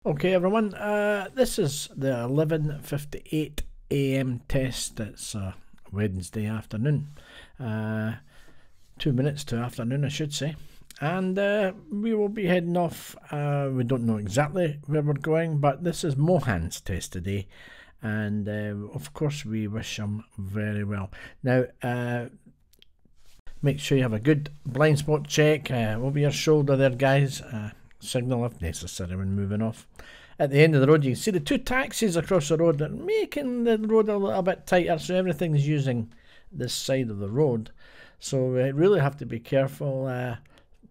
Okay everyone, this is the 11:58 AM test. It's Wednesday afternoon, 2 minutes to afternoon I should say, and we will be heading off. We don't know exactly where we're going, but this is Mohan's test today, and of course we wish him very well. Now make sure you have a good blind spot check over your shoulder there guys. Signal if necessary when moving off. At the end of the road you can see the two taxis across the road that are making the road a little bit tighter, so everything's using this side of the road, so we really have to be careful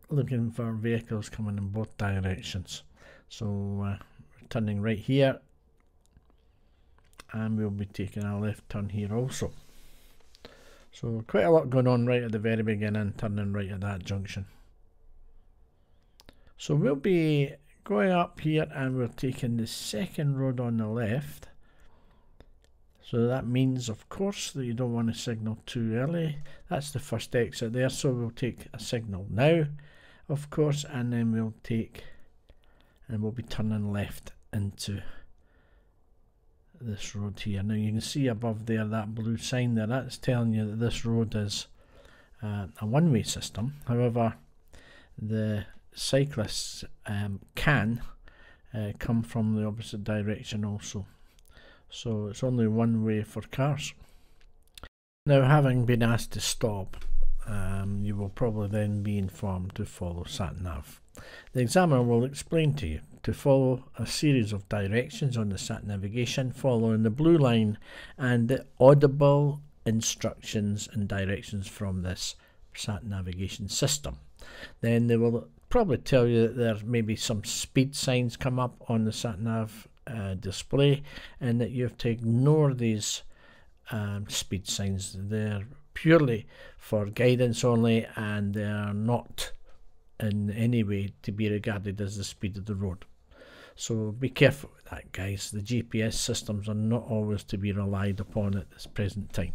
looking for vehicles coming in both directions. So we're turning right here, and we'll be taking a left turn here also. So quite a lot going on right at the very beginning, turning right at that junction. So we'll be going up here and we're taking the second road on the left. So that means of course that you don't want to signal too early. That's the first exit there, so we'll take a signal now of course, and then we'll be turning left into this road here. Now you can see above there that blue sign there, that's telling you that this road is a one-way system. However, the cyclists can come from the opposite direction also, so it's only one way for cars. Now, having been asked to stop, you will probably then be informed to follow sat-nav. The examiner will explain to you to follow a series of directions on the sat navigation following the blue line and the audible instructions and directions from this sat navigation system. Then they will probably tell you that there may be some speed signs come up on the sat-nav display, and that you have to ignore these speed signs. They're purely for guidance only, and they are not in any way to be regarded as the speed of the road. So be careful with that guys. The GPS systems are not always to be relied upon at this present time.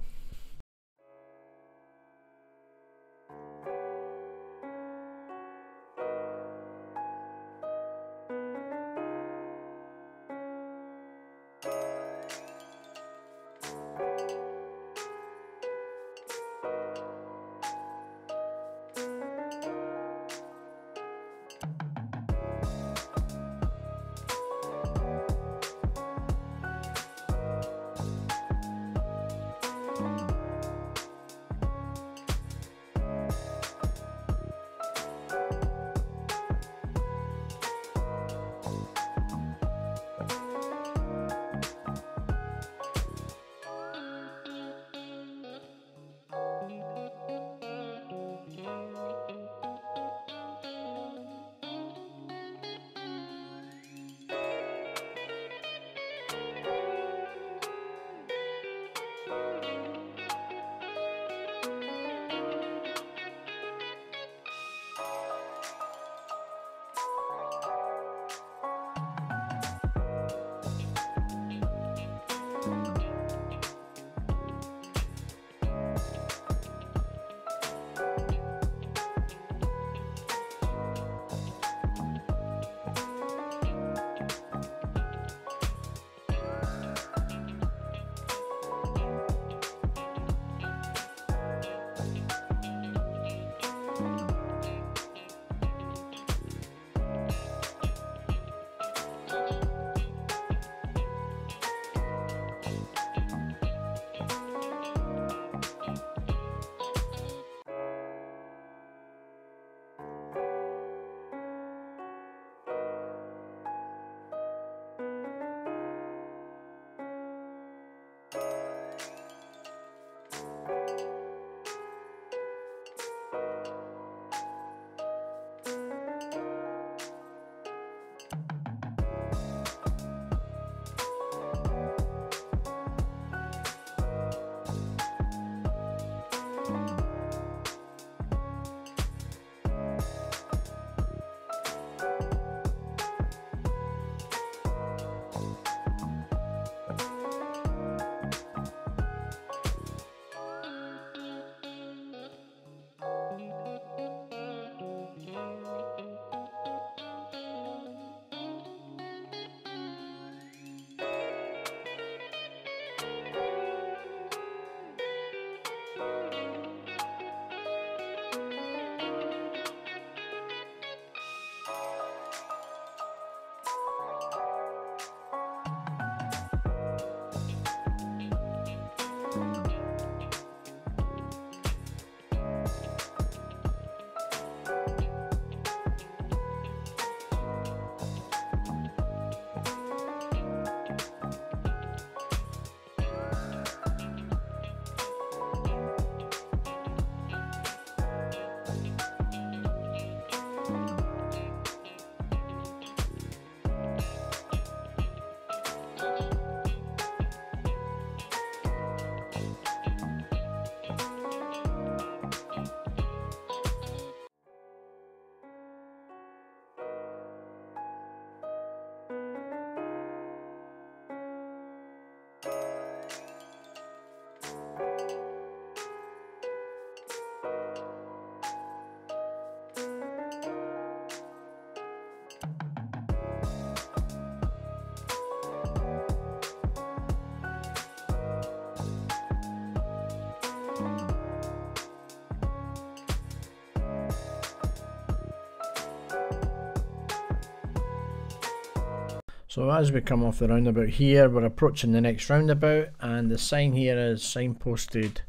So as we come off the roundabout here, we're approaching the next roundabout, and the sign here is signposted.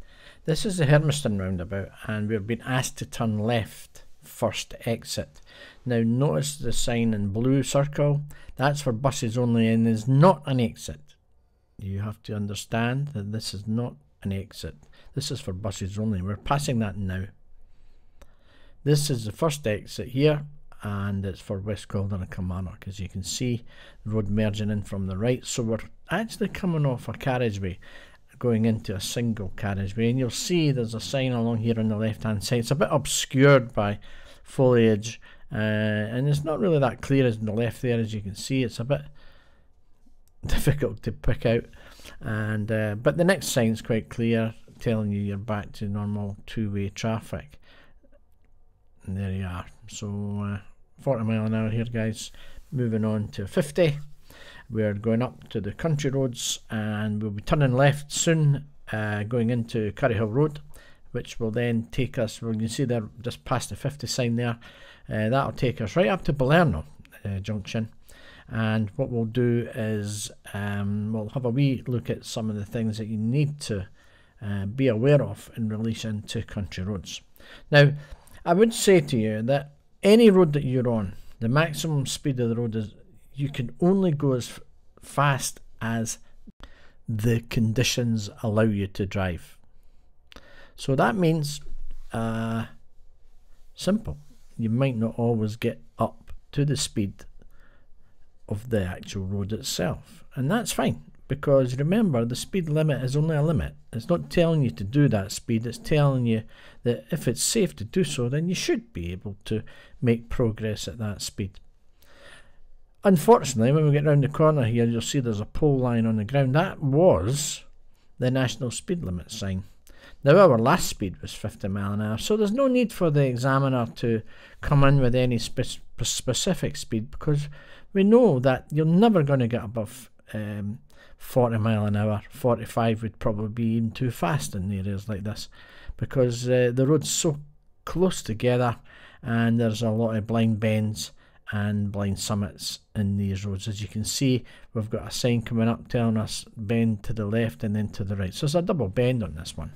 This is the Hermiston roundabout, and we've been asked to turn left, first exit. Now notice the sign in blue circle, that's for buses only and is not an exit. You have to understand that this is not an exit. This is for buses only. We're passing that now. This is the first exit here, and it's for West Calder and Kilmarnock. As you can see, the road merging in from the right, so we're actually coming off a carriageway going into a single carriageway, and you'll see there's a sign along here on the left hand side. It's a bit obscured by foliage, and it's not really that clear as in the left there. As you can see, it's a bit difficult to pick out, and but the next sign's quite clear, telling you you're back to normal two-way traffic. And there you are. So 40 mile an hour here, guys. Moving on to 50. We're going up to the country roads, and we'll be turning left soon, going into Curryhill Road, which will then take us, well, you can see there just past the 50 sign there, that'll take us right up to Balerno junction. And what we'll do is we'll have a wee look at some of the things that you need to be aware of in relation to country roads. Now, I would say to you that any road that you're on, the maximum speed of the road is you can only go as fast as the conditions allow you to drive. So that means simple. You might not always get up to the speed of the actual road itself, and that's fine, because remember, the speed limit is only a limit. It's not telling you to do that speed, it's telling you that if it's safe to do so, then you should be able to make progress at that speed. Unfortunately, when we get round the corner here, you'll see there's a pole line on the ground. That was the national speed limit sign. Now, our last speed was 50 mile an hour, so there's no need for the examiner to come in with any specific speed, because we know that you're never going to get above 40 mile an hour. 45 would probably be even too fast in areas like this, because the road's so close together, and there's a lot of blind bends and blind summits in these roads. As you can see, we've got a sign coming up telling us bend to the left and then to the right. So there's a double bend on this one.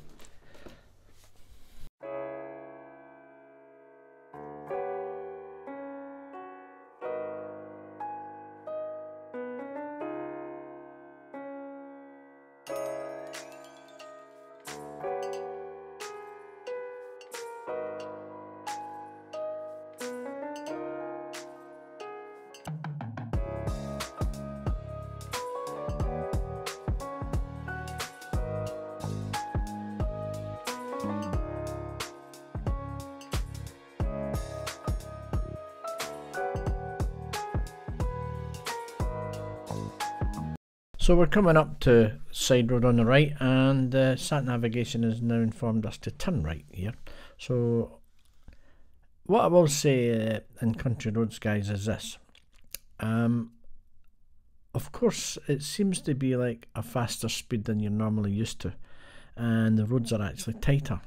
So we're coming up to side road on the right, and sat navigation has now informed us to turn right here. So what I will say in country roads, guys, is this. Of course, it seems to be like a faster speed than you're normally used to, and the roads are actually tighter,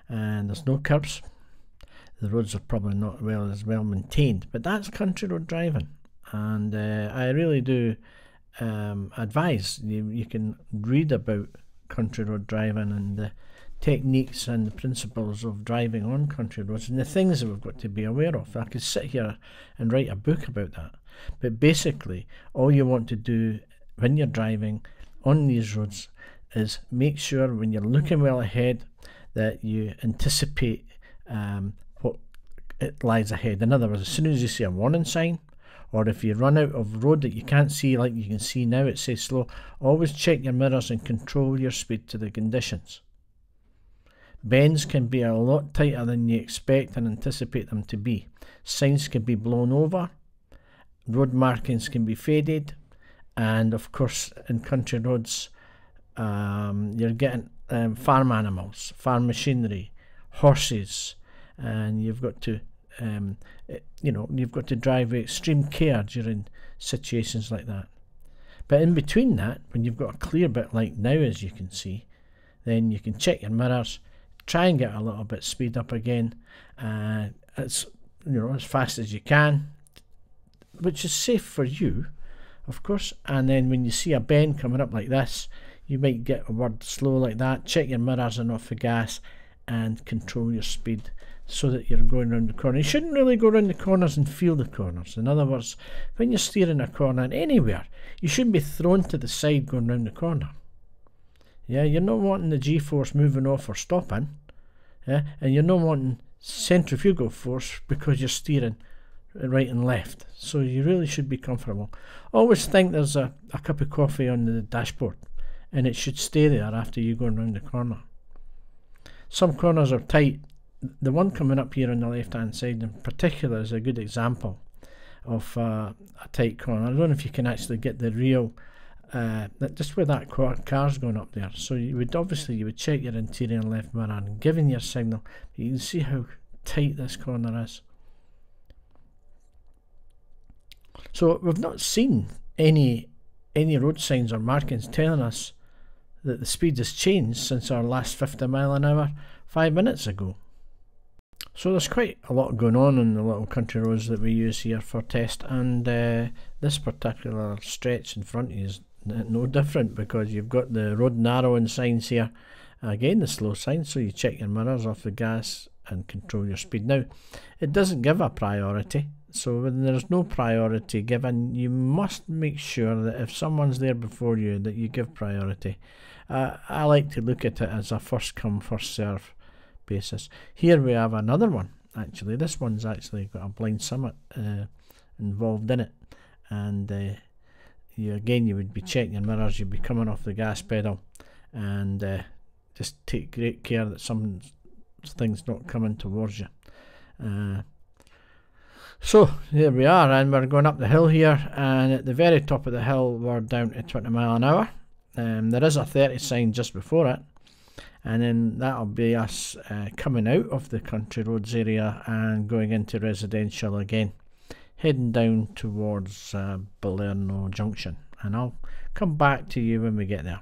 and there's no curbs. The roads are probably not as well maintained, but that's country road driving, and I really do advise you can read about country road driving and the techniques and the principles of driving on country roads and the things that we've got to be aware of. I could sit here and write a book about that, but basically all you want to do when you're driving on these roads is make sure when you're looking well ahead that you anticipate what it lies ahead. In other words, as soon as you see a warning sign, or if you run out of road that you can't see, like you can see now, it says slow, always check your mirrors and control your speed to the conditions. Bends can be a lot tighter than you expect and anticipate them to be. Signs can be blown over, road markings can be faded, and of course in country roads you're getting farm animals, farm machinery, horses, and you've got to you've got to drive with extreme care during situations like that. But in between that, when you've got a clear bit like now, as you can see, then you can check your mirrors, try and get a little bit speed up again, as fast as you can, which is safe for you. of course, and then when you see a bend coming up like this, you might get a word slow like that. Check your mirrors and off the gas and control your speed so that you're going around the corner. You shouldn't really go around the corners and feel the corners. In other words, when you're steering a corner anywhere, you shouldn't be thrown to the side going around the corner. Yeah, you're not wanting the G-force moving off or stopping. Yeah, and you're not wanting centrifugal force because you're steering right and left. So you really should be comfortable. Always think there's a cup of coffee on the dashboard, and it should stay there after you go around the corner. Some corners are tight. The one coming up here on the left hand side in particular is a good example of a tight corner. I don't know if you can actually get the real just where that car's going up there. So you would check your interior and left mirror and giving your signal. You can see how tight this corner is. So we've not seen any road signs or markings telling us that the speed has changed since our last 50 mile an hour 5 minutes ago. So there's quite a lot going on the little country roads that we use here for test, and this particular stretch in front of you is no different, because you've got the road narrowing signs here, again the slow sign, so you check your mirrors off the gas and control your speed. Now it doesn't give a priority, so when there's no priority given, you must make sure that if someone's there before you, that you give priority. I like to look at it as a first come first serve basis. Here we have another one. Actually, this one's actually got a blind summit involved in it, and you would be checking your mirrors, you'd be coming off the gas pedal, and just take great care that something's not coming towards you. So here we are, and we're going up the hill here, and at the very top of the hill we're down to 20 mile an hour. There is a 30 sign just before it, and then that'll be us coming out of the country roads area and going into residential again, heading down towards Balerno Junction, and I'll come back to you when we get there.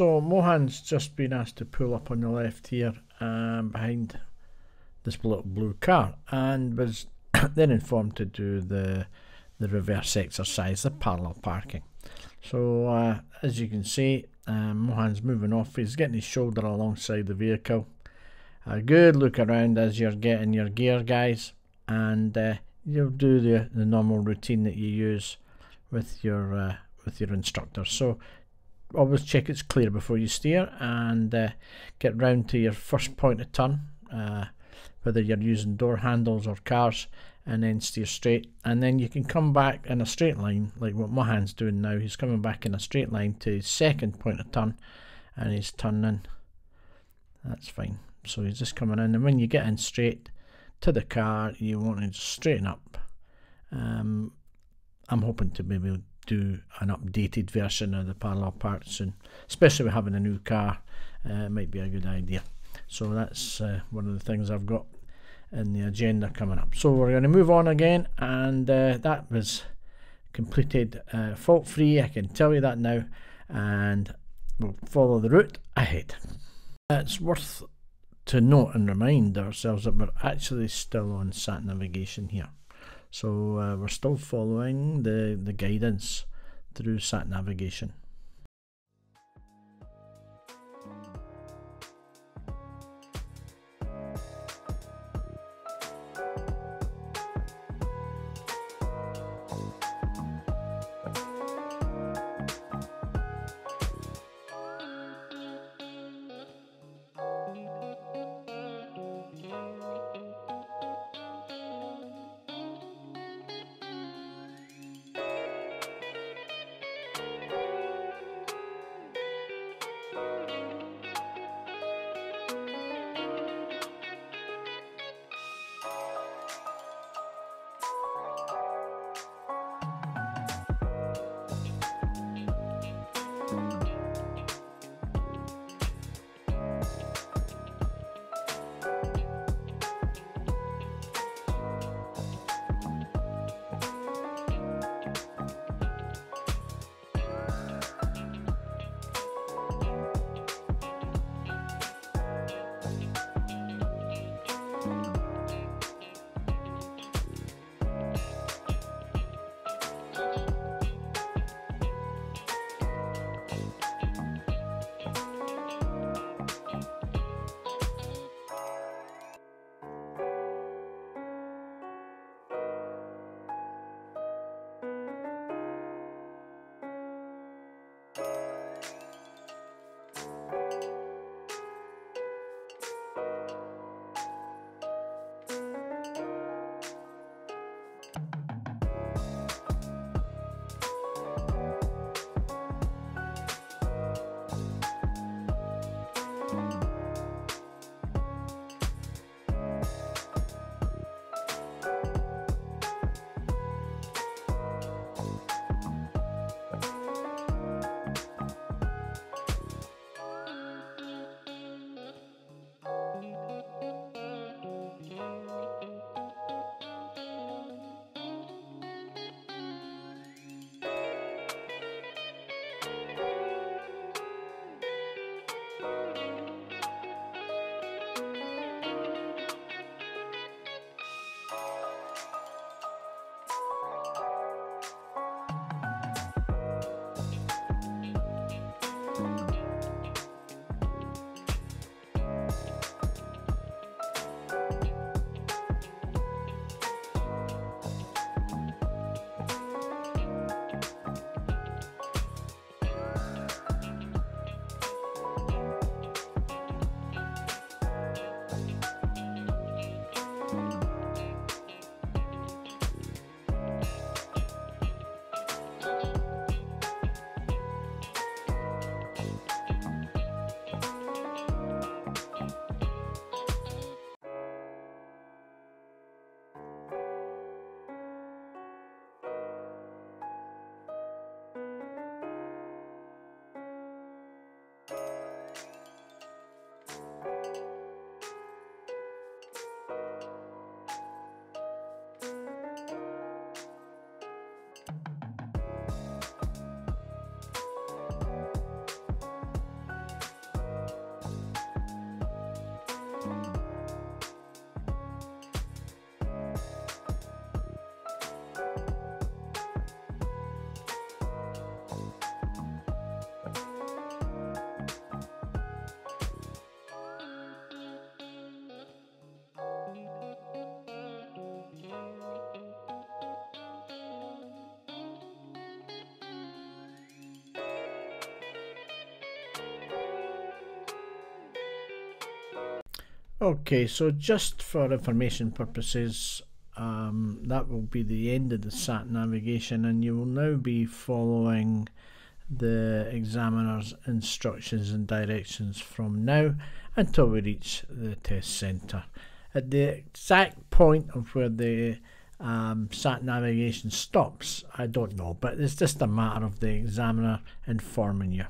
So Mohan's just been asked to pull up on the left here behind this little blue car, and was then informed to do the reverse exercise, the parallel parking. So as you can see, Mohan's moving off. He's getting his shoulder alongside the vehicle. A good look around as you're getting your gear, guys, and you'll do the normal routine that you use with your instructor. So always check it's clear before you steer, and get round to your first point of turn, whether you're using door handles or cars, and then steer straight, and then you can come back in a straight line like what Mohan's doing now. He's coming back in a straight line to his second point of turn, and he's turning. That's fine. So he's just coming in, and when you get in straight to the car, you want to straighten up. I'm hoping to maybe do an updated version of the parallel park soon, especially with having a new car. It might be a good idea. So that's one of the things I've got in the agenda coming up. So we're going to move on again, and that was completed fault free, I can tell you that now, and we'll follow the route ahead. It's worth to note and remind ourselves that we're actually still on sat navigation here. So we're still following the guidance through sat navigation. Okay, so just for information purposes, that will be the end of the sat navigation, and you will now be following the examiner's instructions and directions from now until we reach the test centre. At the exact point of where the sat navigation stops, I don't know, but it's just a matter of the examiner informing you.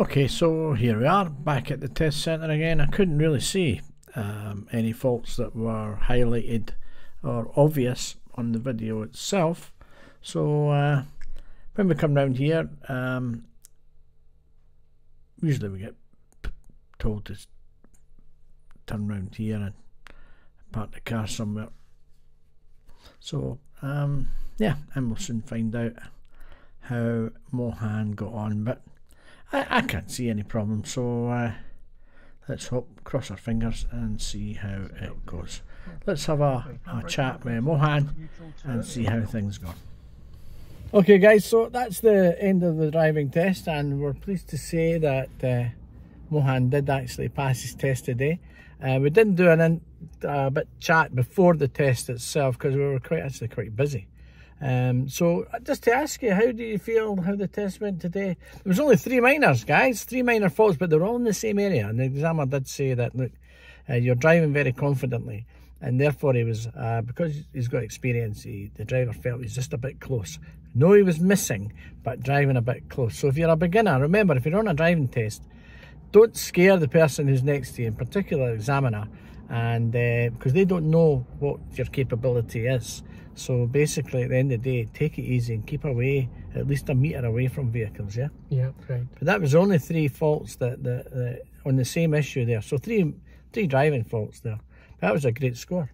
Okay, so here we are back at the test centre again. I couldn't really see any faults that were highlighted or obvious on the video itself. So when we come round here, usually we get told to turn round here and park the car somewhere. So yeah, and we'll soon find out how Mohan got on, but I can't see any problem, so let's hope, cross our fingers and see how it goes. Let's have a chat with Mohan and see how things go. Okay guys, so that's the end of the driving test, and we're pleased to say that Mohan did actually pass his test today. We didn't do a bit chat before the test itself because we were actually quite busy. So just to ask you, how do you feel how the test went today? There was only 3 minors, guys, 3 minor faults, but they're all in the same area, and the examiner did say that, look, you're driving very confidently, and therefore he was, because he's got experience, the driver felt he's just a bit close. No, he was missing, but driving a bit close. So if you're a beginner, remember, if you're on a driving test, don't scare the person who's next to you, in particular examiner, and because they don't know what your capability is. So basically, at the end of the day, take it easy and keep away, at least a metre away from vehicles, yeah? Yeah, right. But that was only 3 faults that on the same issue there. So three driving faults there. That was a great score.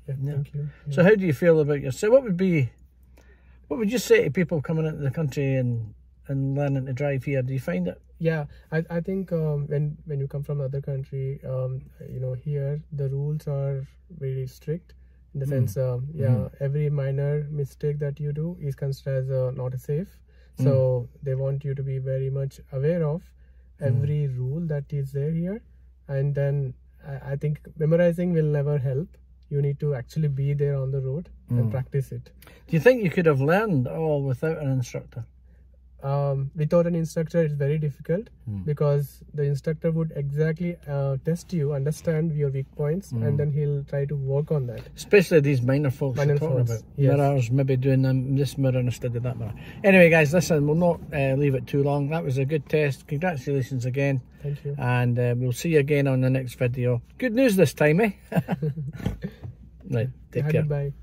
Yeah, thank you. Yeah. So how do you feel about yourself? What would you say to people coming into the country and learning to drive here? Do you find it? Yeah, I think when you come from another country, you know, here the rules are very strict. In the sense, every minor mistake that you do is considered as not safe. So they want you to be very much aware of every rule that is there here. And then I think memorizing will never help. You need to actually be there on the road and practice it. Do you think you could have learned all without an instructor? Without an instructor, it's very difficult because the instructor would exactly test you, understand your weak points, and then he'll try to work on that. Especially these minor faults you're talking about. Yes. Mirrors, maybe doing this mirror instead of that mirror. Anyway, guys, listen, we'll not leave it too long. That was a good test. Congratulations again. Thank you. And we'll see you again on the next video. Good news this time, eh? Right, take care. Bye.